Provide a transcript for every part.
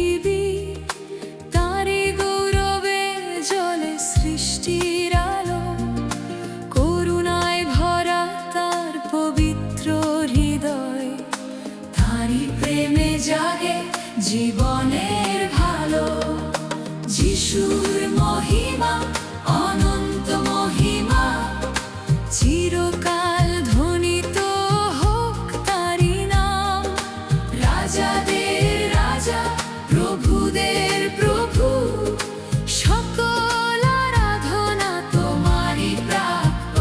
পৃথিবী, তারই গৌরবে জ্বলে সৃষ্টির আলো। করুণায় ভরা তার পবিত্র হৃদয়, তারই প্রেমে জাগে জীবনের ভালো। যিশুর মহিমা, অনন্ত মহিমা, চিরকাল ধ্বনিত হোক তারি নাম। রাজাদের রাজা, প্রভুদের প্রভু, সকল আরাধনা তোমারই প্রাপ্য।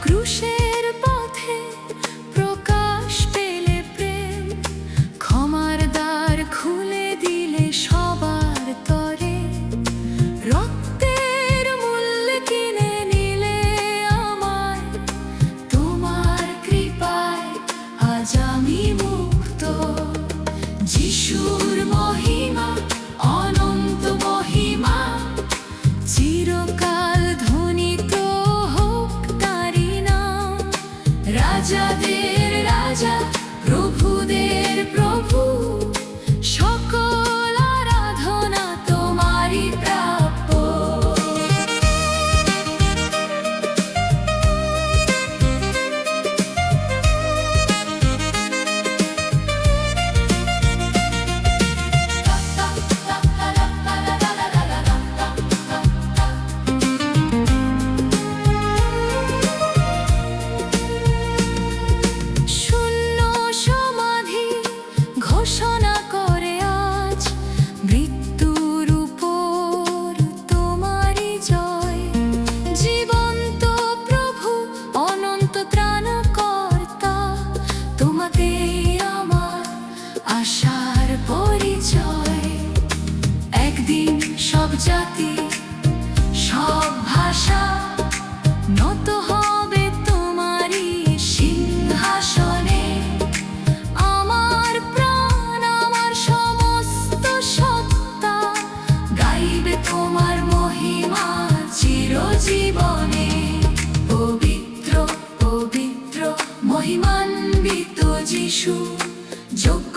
ক্রুশের পথে প্রকাশ পেলে প্রেম, ক্ষমার দ্বার খুলে দিলে সবার তরে। রক্তের মূল্যে কিনে নিলে আমায়, তোমার কৃপায় আজ আমি মুক্ত। যিশুর মহিমা, অনন্ত মহিমা, চিরকাল ধ্বনিত হোক তারি নাম। রাজাদের রাজা, প্রভুদের প্রভু, সকল আরাধনা তোমারই প্রাপ্য। শূন্য সমাধি ঘোষণা করে আজ, মৃত্যুর উপর তোমারই জয়। জীবন্ত প্রভু, অনন্ত ত্রাণকর্তা, তোমাতে আমার আশার পরিচয়। একদিন সব জাতি, সব ভাষা নত হবে তোমারই সিংহাসনে। আমার প্রাণ, আমার সমস্ত সত্তা গাইবে তোমার মহিমা চিরজীবনে। পবিত্র পবিত্র মহিমান্বিত যিশু, যোগ্য